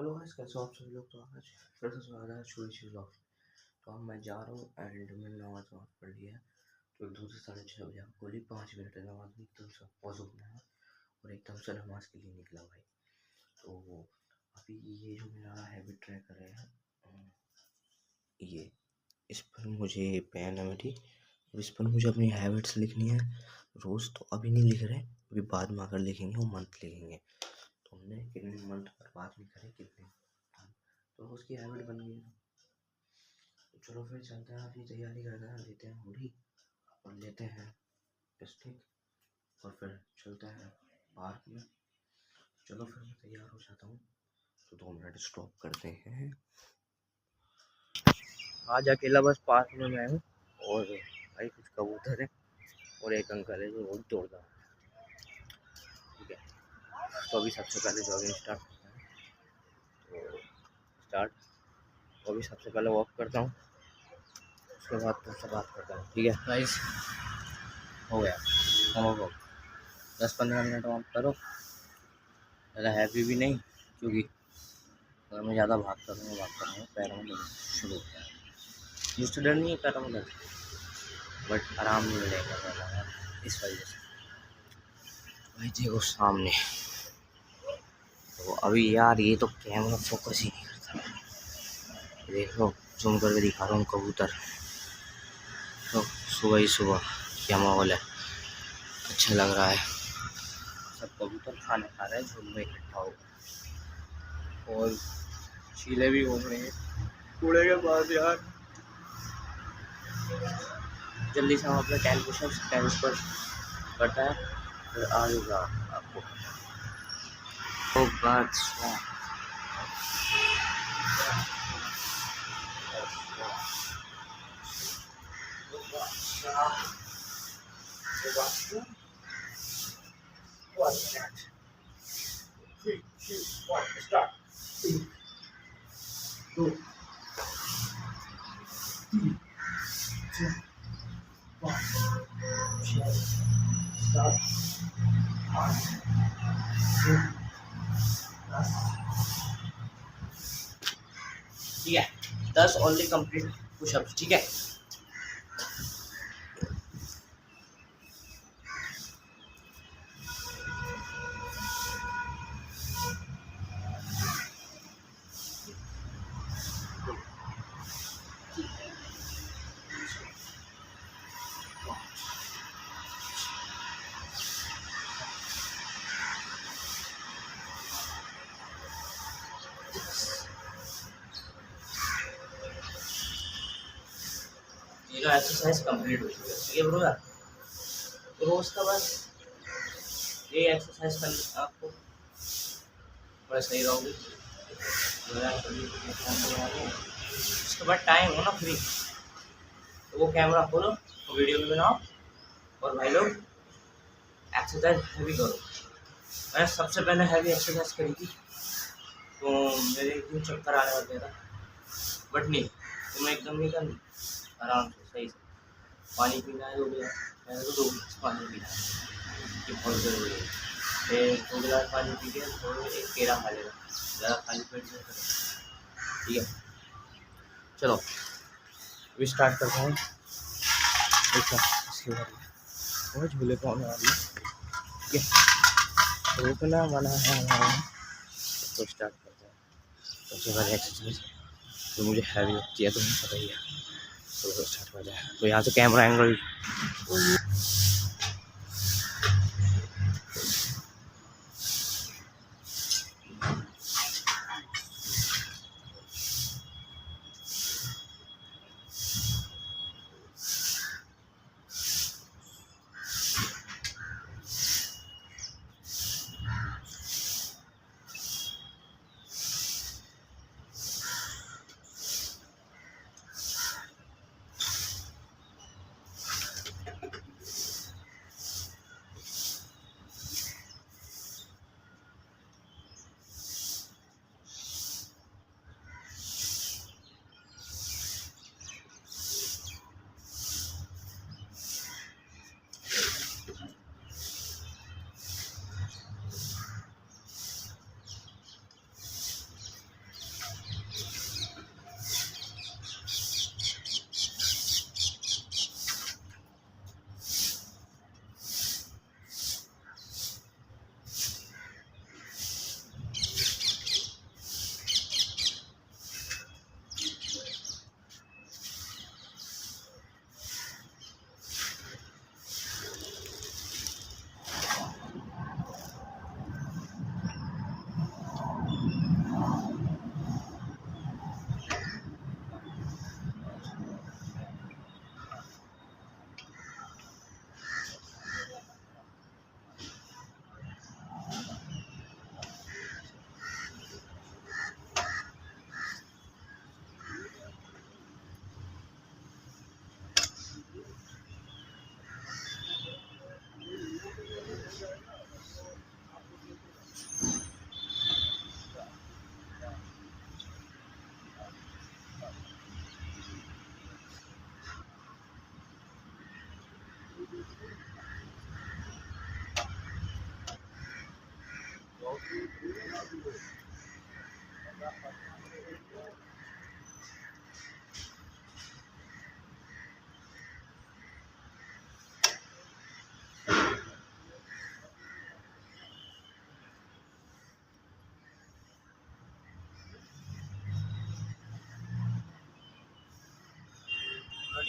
Hello guys, कैसे हो आप सभी लोग। तो आज फिर से स्वागत है छोटी सी व्लॉग। तो अब मैं जा रहा हूँ एंड मैंने नमाज पढ़ लिया है। तो 2 से 6:30 बजे आपको 5 मिनट है नमाज में एकदम से वज़ू बनाया और एकदम से नमाज के लिए निकला भाई। तो अभी ये जो मेरा हैबिट ट्रैकर है, ये इस पर मुझे पेन है मेरी, इस पर मुझे अपनी हैबिट्स लिखनी है रोज़। तो अभी नहीं लिख रहे, अभी बाद में आकर लिखेंगे, वो मंथ लिखेंगे। तो हमने कितने मंथ पर बात नहीं करी, कितने तो उसकी हैबिट बन गई। तो चलो फिर चलते हैं, अभी तैयारी करते हैं, लेते हैं हुडी और लेते हैं स्टिक और फिर चलते हैं पार्क में। चलो फिर मैं तैयार हो जाता हूँ, तो 2 मिनट स्टॉप करते हैं। आज अकेला बस पार्क में मैं हूँ और भाई कुछ कबूतर है और एक अंकल है जो रोज दौड़ता है। ठीक है, तो अभी सबसे पहले जॉगिंग स्टार्ट करते हैं। तो स्टार्ट, तो अभी सबसे पहले वॉक करता हूँ, उसके बाद तुमसे बात करता हूँ। ठीक है गाइस, हो गया हो 10-15 मिनट वॉक करो, ज़्यादा हैवी भी नहीं, क्योंकि अगर मैं ज़्यादा भागता रहूँगा पैरों में दर्द शुरू होता है। मुझसे डर नहीं है पैरों में दर्द, बट आराम नहीं मिलेगा ज़्यादा, इस वजह से। भाई देखो सामने, तो अभी यार ये तो कैमरा फोकस ही नहीं करता। देखो जूम करके दिखा रहा हूँ कबूतर। तो सुबह ही सुबह क्या माहौल है, अच्छा लग रहा है। सब कबूतर खाने खा रहे हैं झुंड में इकट्ठा होकर, और चीले भी घूम रहे हैं कूड़े के पास। यार जल्दी से हम अपने 10 पुशअप्स 10 पर करता है, फिर आगे जा आपको। तो बात ठीक है, 10 ओनली कंप्लीट पुशअप्स। ठीक है, ये एक्सरसाइज कंप्लीट हो चुकी है। ठीक है ब्रो, रोज का बस ये एक्सरसाइज करनी आपको, बड़ा सही रहोगे। उसके बाद टाइम हो ना फ्री, तो वो कैमरा खोलो, वीडियो भी बनाओ और भाई लोग एक्सरसाइज हैवी करो। मैंने सबसे पहले हैवी एक्सरसाइज करी थी, तो मेरे एकदम चक्कर आने लग गया था, बट नहीं, तो मैं एकदम नहीं करनी, आराम से सही से पानी पीना है 2 गिलास। मैंने तो 2 गिलास पानी पीना है, ये बहुत ज़रूरी है। फिर 2 गिलास पानी पी के थोड़ा एक केला खा लेना, ज़्यादा खाली पेट नहीं करना। ठीक है, चलो अभी स्टार्ट करता हूँ। देखो इसके बाद बहुत झूले पाने वाली है, ठीक है, रुकना मना है हमारा। तो स्टार्ट करते हैं। सबसे पहले एक्सरसाइज जो मुझे हैवी लगती है, तो मुझे पता ही है, तो स्टार्ट हो जाए। तो यहाँ से कैमरा एंगल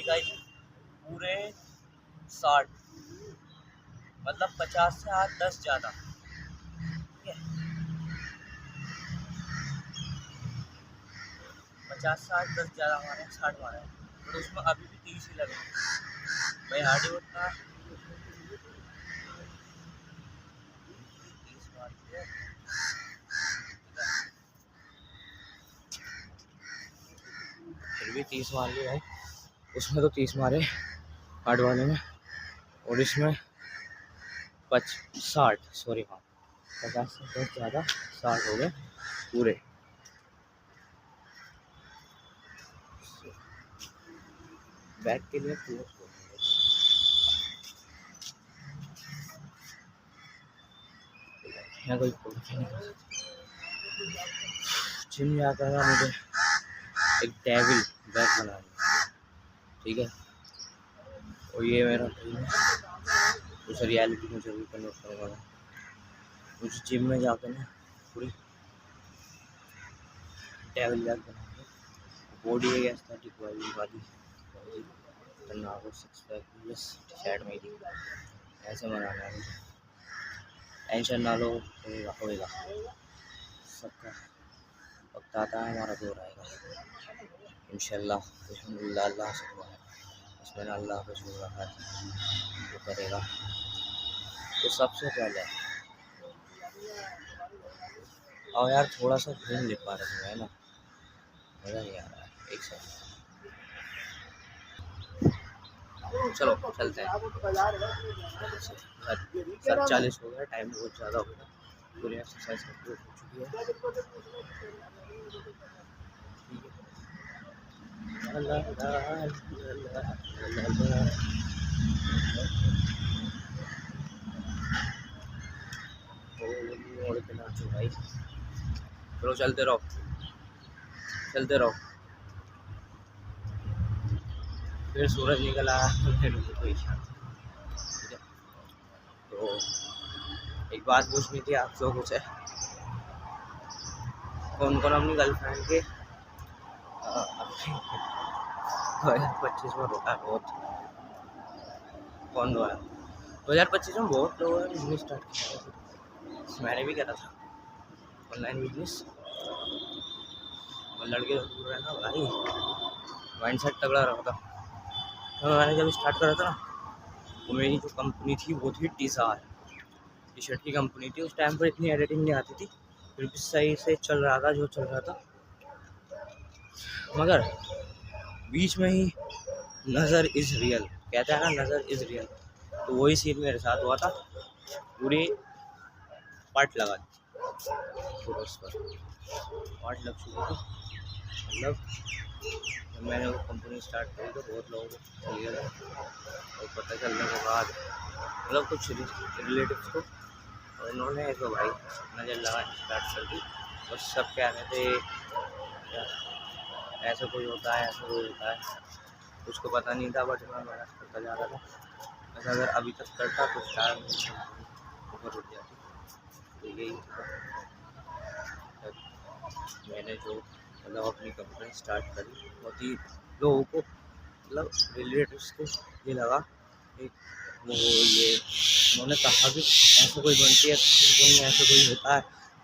लिखा है पूरे 60, मतलब 50 से 8-10 ज़्यादा। ठीक है, 50 से 8-10 ज़्यादा हमारे 60 मारा है, तो उसमें अभी भी 30 ही लगे भाई। हार्डवुड का 30 मार दिया, फिर भी 30 मार लिए भाई। उसमें तो 30 मारे हार्ड वाले में, और इसमें 60, सॉरी हाँ 50 से 10 ज़्यादा 60 हो गए पूरे। बैक के लिए पूरा यहाँ कोई नहीं। जिम जाकर ना मुझे एक डेविल बैक बनाना है, ठीक है, और ये मेरा ड्रीम है, उस रियलिटी में जरूर कन्वर्ट करूँगा। उस जिम में जाकर ना पूरी डेविल बैक बनाऊंगा, बॉडी है एस्थेटिक वाली करना हो, 6 पैक प्लस टी-शर्ट में ही ऐसे बनाना है मुझे। टेंशन ना लो, होएगा होएगा, सबका वक्त आता है, हमारा दौर आएगा इंशाल्लाह। अल्हम्दुलिल्लाह, अल्लाह से दुआ है, इसमें अल्लाह का शुक्र है, वो करेगा। तो सबसे पहले और यार थोड़ा सा घूम ले पा रहे है ना, मज़ा नहीं आ रहा है। एक सेकंड, चलो चलते हैं। 40 हो गया, टाइम बहुत ज़्यादा हो गया, पूरी एक्सरसाइज कंप्लीट हो चुकी है। भाई चलो चलते रहो, चलते रहो। फिर सूरज निकल आया, फिर कोई शांति। ठीक है, तो एक बात पूछनी थी आप लोगों से, कौन कौन अपनी गर्लफ्रेंड के 2025 में रोका है? बहुत कौन रोया? 2025 में बहुत लोगों ने बिजनेस स्टार्ट किया, मैंने भी करा था ऑनलाइन बिजनेस। और लड़के तो दूर रहना भाई, माइंडसेट तगड़ा रखा था। तो मैंने जब स्टार्ट करा था ना, तो मेरी जो कंपनी थी वो थी टीज़ार, टी शर्ट की कंपनी थी। उस टाइम पर इतनी एडिटिंग नहीं आती थी, फिर भी सही से चल रहा था जो चल रहा था। मगर बीच में ही नज़र इज़ रियल कहता है ना, नज़र इज़ रियल, तो वही सीन मेरे साथ हुआ था। पूरी पार्ट लगा दी, फोटोज़ पर पार्ट लग चुकी थी। मतलब जब मैंने वो कंपनी स्टार्ट करी तो बहुत लोगों को चल गया था, और पता चलने के बाद मतलब कुछ रिलेटिव्स को, और उन्होंने एक भाई नज़र लगानी स्टार्ट कर दी। और सब कह रहे थे ऐसा कोई होता है, ऐसा कोई होता है, उसको पता नहीं था, बट मैं मेहनत करता जा रहा था। बस अगर अभी तक करता तो स्टार्ट ऊपर उठ जाती। तो यही मैंने जो मतलब अपनी कंपनी स्टार्ट करी, बहुत ही लोगों को मतलब रिलेटिव्स को ये लगा कि वो ये उन्होंने कहा कि ऐसा कोई बनती है, कहीं ऐसा कोई होता है।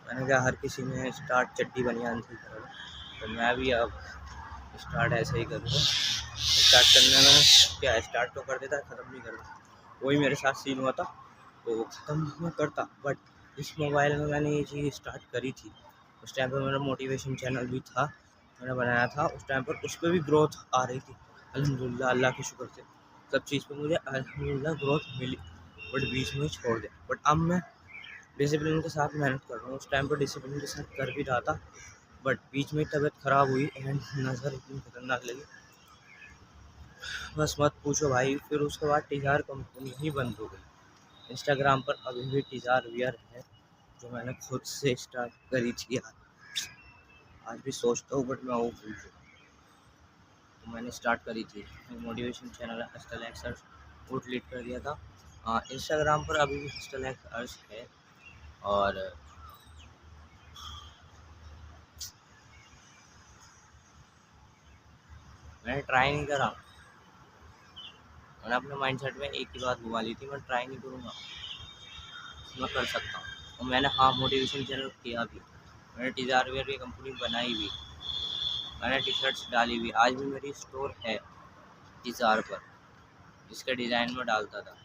मैंने कहा हर किसी में स्टार्ट चड्डी बनियान से करा, तो मैं भी अब स्टार्ट ऐसे ही करूँगा। स्टार्ट करने में क्या है, स्टार्ट तो कर देता है, ख़त्म नहीं करता। वही मेरे साथ सीन हुआ था, तो ख़त्म मैं करता, बट इस मोबाइल में मैंने ये चीज़ स्टार्ट करी थी। उस टाइम पर मेरा मोटिवेशन चैनल भी था, मैंने बनाया था उस टाइम पर, उस पर भी ग्रोथ आ रही थी अल्हम्दुलिल्लाह, अल्लाह के शुक्र से सब चीज़ पे मुझे अल्हम्दुलिल्लाह ग्रोथ मिली। बट बीच में ही छोड़ दिया। बट अब मैं डिसिप्लिन के साथ मेहनत कर रहा हूँ, उस टाइम पर डिसिप्लिन के साथ कर भी रहा था, बट बीच में तबीयत ख़राब हुई एंड नज़र इतनी खतरनाक लगी, बस मत पूछो भाई। फिर उसके बाद टीज़ार कंपनी ही बंद हो गई। इंस्टाग्राम पर अभी भी टीज़ार वियर है, जो मैंने खुद से स्टार्ट करी थी यार, आज भी सोचता हूँ, बट मैं वो भूल चुका। तो मैंने स्टार्ट करी थी मोटिवेशन चैनल हस्टल एक्सर्स, वो डिलीट कर दिया था। इंस्टाग्राम पर अभी भी हस्टल एक्सर्स है, और मैंने ट्राई नहीं करा, मैंने अपने माइंडसेट में एक ही बात घुमा ली थी, मैं ट्राई नहीं करूँगा, मैं कर सकता हूँ। और मैंने हाँ मोटिवेशन चैनल किया भी, मैंने टीज़ार वेयर की कंपनी बनाई भी, मैंने टी शर्ट्स डाली भी, आज भी मेरी स्टोर है टीज़ार पर, जिसके डिज़ाइन में डालता था।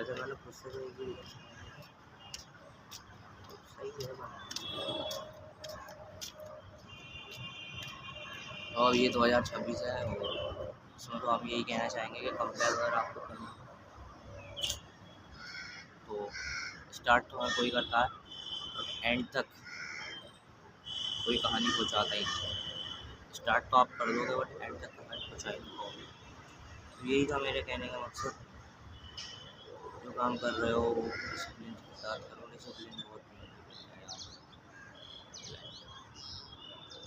ऐसे मैंने खुद से सही है और ये 2026 है और इसमें तो आप यही कहना चाहेंगे कि कंपेयर अगर आपको करना तो स्टार्ट तो हर कोई करता है और एंड तक कोई कहानी पहुँचाता ही नहीं। स्टार्ट तो आप कर दोगे बट एंड तक कहानी पहुँचा ही नहीं पाओगे। तो यही था मेरे कहने का मकसद, जो काम कर रहे हो डिसिप्लिन के साथ करो, डिसिप्लिन बहुत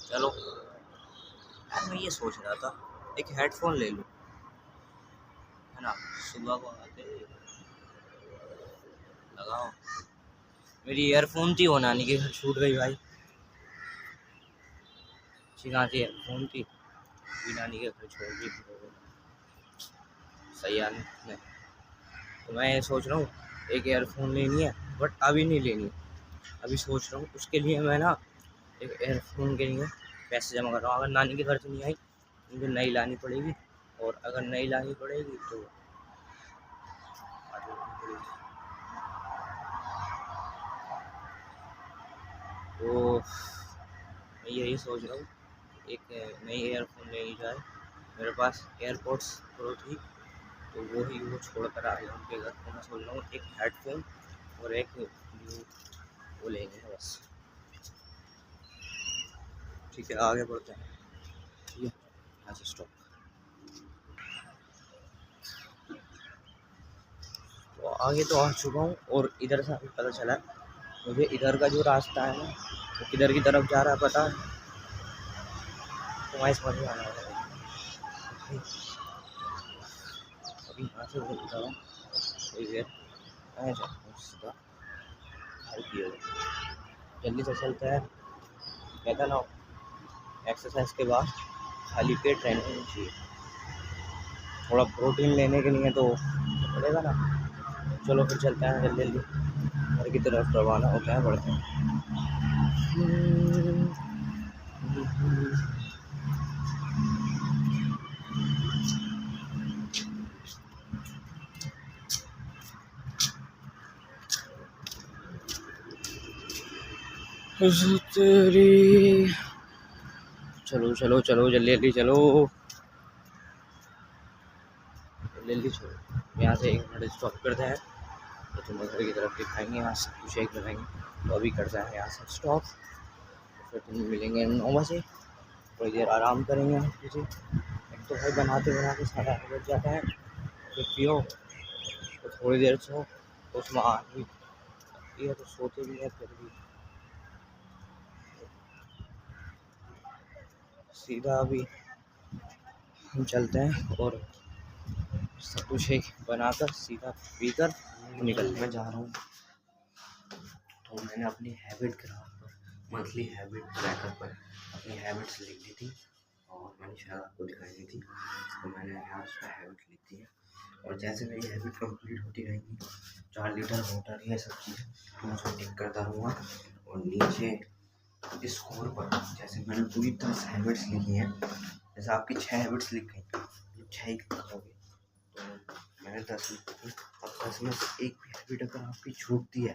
चलो। यार मैं ये सोच रहा था एक हेडफोन ले लूँ, है ना, सुबह को आते लगाओ। मेरी ईयरफोन थी वो नानी के घर छूट गई भाई, कहाँ की ईयरफोन थी नानी के घर छोड़ दी, सही है नहीं। तो मैं ये सोच रहा हूँ एक ईयरफोन लेनी है, बट अभी नहीं लेनी, अभी सोच रहा हूँ। उसके लिए मैं ना एक ईयरफोन के लिए पैसे जमा कर रहा हूँ। अगर नानी के घर से नहीं आई मुझे नई लानी पड़ेगी, और अगर नई लानी पड़ेगी तो मैं यही सोच रहा हूँ एक नई ईयरफोन ले ली जाए। मेरे पास एयरपोर्ट्स प्रो थी तो वो छोड़ कर आ गया उनके घर, तो मैं सोच रहा हूँ एक हेडफोन और एक वो लेंगे बस। ठीक है आगे बढ़ते हैं। ठीक है यहाँ से स्टॉप। तो आगे तो आ चुका हूँ और इधर से अभी पता चला मुझे इधर का जो रास्ता है ना वो किधर की तरफ जा रहा है पता है, तो वहीं समझ में आना है। अभी यहाँ से बोलता हूँ थोड़ी देर आया जाता हूँ सीधा घर की ओर, जल्दी से चलता है। कहता ना एक्सरसाइज के बाद खाली पेट रहना नहीं चाहिए, थोड़ा प्रोटीन लेने के लिए तो पड़ेगा ना। चलो फिर चलते हैं जल्दी जल्दी घर की तरफ रवाना होता है, बढ़ते हैं। चलो चलो चलो जल्दी जल्दी चलो जल्दी चलो। यहाँ से एक मिनट स्टॉप करते हैं तो तुम्हें घर की तरफ दिखाएंगे, यहाँ से कुछ एक बताएंगे। तो अभी करते हैं यहाँ से स्टॉप, फिर तुम मिलेंगे 9 बजे, थोड़ी देर आराम करेंगे। मुझे एक तो भाई बनाते बनाते सारा बज जाता है, फिर पियो तो थोड़ी देर सो, तो उसमें आँख भी है तो सोते भी है, फिर भी सीधा अभी हम चलते हैं और सब कुछ एक बनाकर सीधा पीकर निकल मैं जा रहा हूँ। तो मैंने अपनी हैबिट ग्राफ पर मंथली हैबिट ट्रैकर पर अपनी हैबिट्स लिख दी थी और मैंने शायद आपको दिखाई दी थी, तो मैंने यहाँ उस पर हैबिट लिख दी है। और जैसे मेरी हैबिट कंप्लीट होती रहेंगी 4 लीटर वाटर ये सब चीज़ तो मैं उसको टिक करता रहूँगा। और नीचे स्कोर पर जैसे मैंने पूरी 10 हैबिट्स लिखी हैं, जैसे आपकी 6 हैबिट्स लिख गई 6 ही करोगे, तो मैंने 10 लिखी थी। अब 10 में से एक भी हैबिट अगर आपकी छूटती है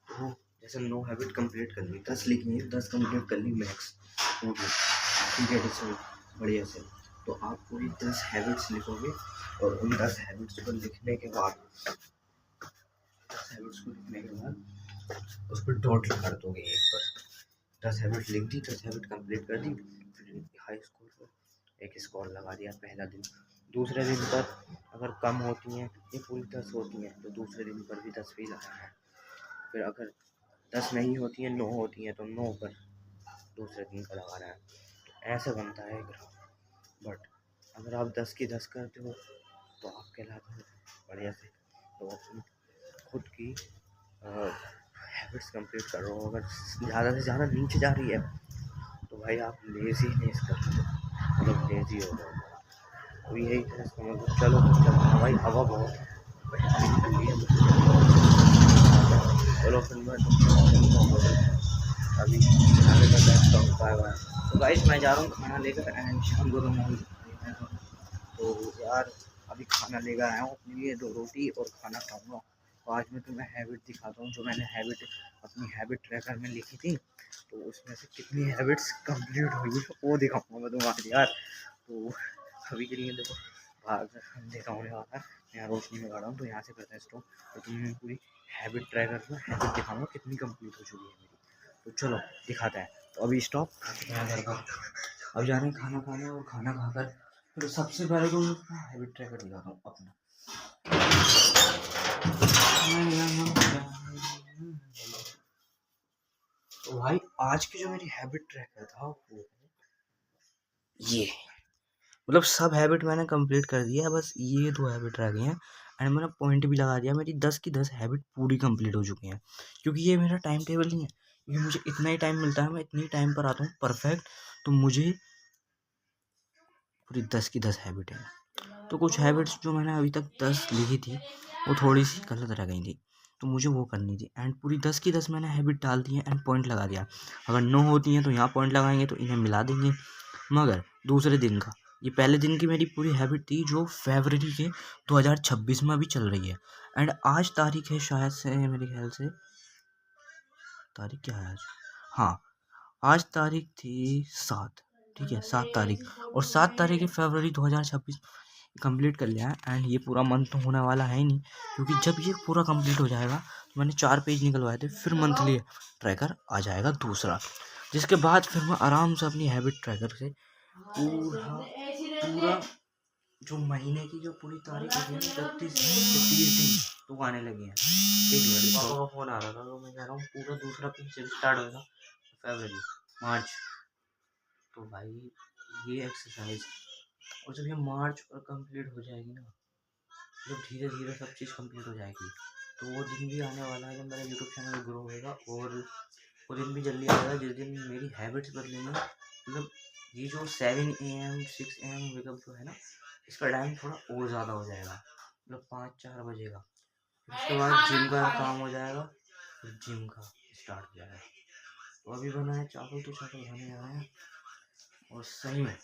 तो जैसे 9 हैबिट कंप्लीट कर ली, 10 लिखी है 10 कंप्लीट कर ली मैक्स, ठीक है जैसे बढ़िया से। तो आप पूरी 10 हैबिट्स लिखोगे और उन 10 हैबिट्स को लिखने के बाद 10 हैबिट्स को लिखने के बाद उस पर डॉट कर दोगे एक पर। 10 हैबिट लिख दी, 10 हैबिट कंप्लीट कर दी, फिर हाई स्कोर पर एक स्कोर लगा दिया पहला दिन। दूसरे दिन पर अगर कम होती हैं ये पूरी 10 होती हैं तो दूसरे दिन पर भी 10 भी लगाना है। फिर अगर 10 नहीं होती हैं 9 होती हैं तो 9 पर दूसरे दिन पर लगाना है। तो ऐसा बनता है ग्राफ। बट अगर आप 10 की 10 करते हो तो आप कहलाते हो बढ़िया से, तो अपनी खुद की हैबिट्स कंप्लीट कर रहे हो। अगर ज़्यादा से ज़्यादा नीचे जा रही है तो भाई आप लेजीनेस कर रहे हो, मतलब लेजी हो रहे हो। तो यही है इसका मतलब। चलो फिर चलते हैं भाई, हवा बहुत है भाई, ठंडी है चलो फिर मैं तुमसे अभी खाने का बैठता हूँ। Bye bye. तो गाइस मैं जा रहा हूँ खाना लेकर एंड शाम को तो यार अभी खाना लेकर आया हूँ अपने लिए 2 रोटी और खाना खाऊंगा। तो आज मैं तुम्हें हैबिट दिखाता हूँ जो मैंने हैबिट अपनी हैबिट ट्रैकर में लिखी थी, तो उसमें से कितनी हैबिट्स कंप्लीट हुई वो दिखाऊंगा मैं तुम्हें आज यार। तो अभी के लिए देखो बाहर अंधेरा होने वाला है, यहाँ रोशनी में खड़ा हूँ तो यहाँ से करते हैं स्टॉप। तो तुम्हें पूरी हैबिट ट्रैकर में हैबिट दिखाऊंगा कितनी कंप्लीट हो चुकी है मेरी। तो चलो दिखाते हैं। तो अभी स्टॉप यहाँ घर का, अब जा रहे हैं खाना खाने और खाना खाकर फिर सबसे पहले तो मैं हैबिट ट्रैकर दिखाता हूँ अपना। तो भाई आज की जो मेरी हैबिट ट्रैकर था वो ये, मतलब सब हैबिट मैंने कंप्लीट कर दिया है, बस ये 2 हैबिट रह गई हैं एंड मैंने पॉइंट भी लगा दिया। मेरी 10 की 10 हैबिट पूरी कंप्लीट हो चुकी हैं, क्योंकि ये मेरा टाइम टेबल नहीं है, क्योंकि मुझे इतना ही टाइम मिलता है, मैं इतनी टाइम पर आता हूँ परफेक्ट। तो मुझे पूरी 10 की 10 हैबिट है। तो कुछ हैबिट्स जो मैंने अभी तक 10 लिखी थी वो थोड़ी सी गलत रह गई थी, तो मुझे वो करनी थी एंड पूरी 10 की 10 मैंने हैबिट डाल दी है एंड पॉइंट लगा दिया। अगर 9 होती हैं तो यहाँ पॉइंट लगाएंगे तो इन्हें मिला देंगे। मगर दूसरे दिन का, ये पहले दिन की मेरी पूरी हैबिट थी जो फरवरी के 2026 में अभी चल रही है एंड आज तारीख है शायद से, मेरे ख्याल से तारीख क्या है आज, हाँ आज तारीख थी 7, ठीक है 7 तारीख, और 7 तारीख फरवरी 2026 कंप्लीट कर लिया है एंड ये पूरा मंथ तो होने वाला है ही नहीं, क्योंकि जब ये पूरा कंप्लीट हो जाएगा तो मैंने 4 पेज निकलवाए थे, फिर मंथली ट्रैकर आ जाएगा दूसरा, जिसके बाद फिर मैं आराम से अपनी हैबिट ट्रैकर से पूरा पूरा जो महीने की जो पूरी तारीख होती है ना 30 दिन तो आने लगे हैं। एक मिनट, पापा का फोन आ रहा था तो मैं कह रहा हूँ पूरा दूसरा पेज से स्टार्ट होगा फरवरी मार्च। तो भाई ये एक्सरसाइज, और जब ये मार्च और कंप्लीट हो जाएगी ना, जब धीरे धीरे सब चीज़ कंप्लीट हो जाएगी तो वो दिन भी आने वाला है जब मेरा यूट्यूब चैनल ग्रो होगा, और वो दिन भी जल्दी आएगा जिस दिन मेरी हैबिट्स बदलेंगी। मतलब ये जो 7 AM 6 AM वेकअप जो है ना, इसका टाइम थोड़ा और ज़्यादा हो जाएगा, मतलब 5-4 बजे का। उसके बाद जिम का काम हो जाएगा, फिर जिम का स्टार्ट हो जाएगा। तो अभी बना है चावल, तो चावल खाने जा रहे हैं। और सही में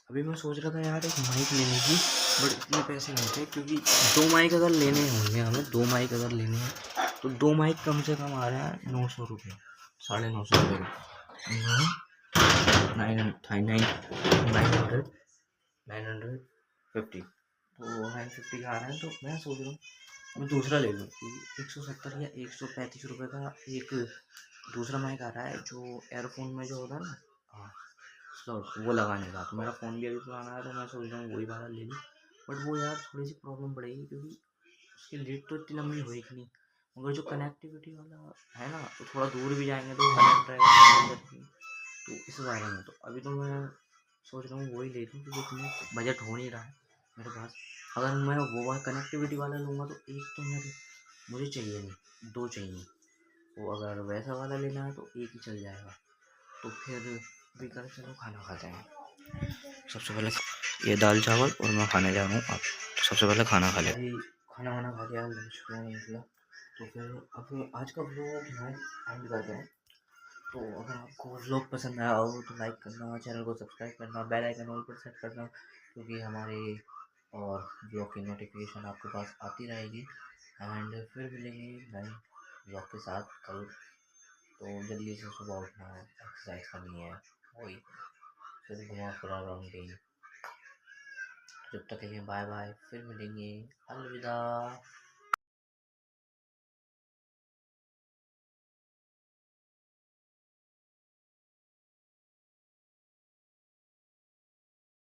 अभी मैं सोच रहा था यार एक माइक लेने की, बट इतने पैसे नहीं थे, क्योंकि 2 माइक अगर लेने होंगे हमें, 2 माइक अगर लेने हैं तो 2 माइक कम से कम आ रहे हैं 900 रुपये, 950 रुपये का, 950, तो 950 का आ रहा है। तो मैं सोच रहा हूँ मैं दूसरा ले लूँ, क्योंकि 170 या 135 रुपये का एक दूसरा माइक आ रहा है जो एयरफोन में जो होता है ना, हाँ स्लॉट, वो लगाने का। तो मेरा फ़ोन भी अभी पुराना है तो मैं सोच रहा हूँ वही वाला ले लूँ, बट वो यार थोड़ी सी प्रॉब्लम पड़ेगी, क्योंकि उसकी लीड तो इतनी लंबी होएगी नहीं, मगर जो कनेक्टिविटी वाला है ना, तो थोड़ा दूर भी जाएंगे तो कनेक्ट रहेगा, तो इस बारे में तो अभी तो मैं सोच रहा हूँ वही ले लूँ, क्योंकि इतनी बजट हो नहीं रहा है मेरे पास। अगर मैं वो वाला कनेक्टिविटी वाला लूँगा तो एक तो मेरे मुझे चाहिए नहीं, 2 चाहिए, वो अगर वैसा वाला लेना है तो एक ही चल जाएगा। तो फिर भी कर, चलो खाना खाते हैं। सबसे पहले ये दाल चावल और मैं खाने जा रहा हूँ अब। सबसे पहले खाना खा लिया, खाना वाना खा लिया, लंच में निकला। तो फिर अब आज का व्लॉग मैं एंड करते हैं। तो अगर आपको व्लॉग पसंद आया हो तो लाइक करना, चैनल को सब्सक्राइब करना, बेल आइकन ऑल पर सेट करना, क्योंकि हमारे और व्लॉग की नोटिफिकेशन आपके पास आती रहेगी। एंड फिर मिलेंगे नए व्लॉग के साथ कल। तो जल्दी से सुबह उठना है, एक्सरसाइज करनी है, वही फिर घुमा फिरा राउंडिंग। जब तक के लिए बाय बाय, फिर मिलेंगे, अलविदा।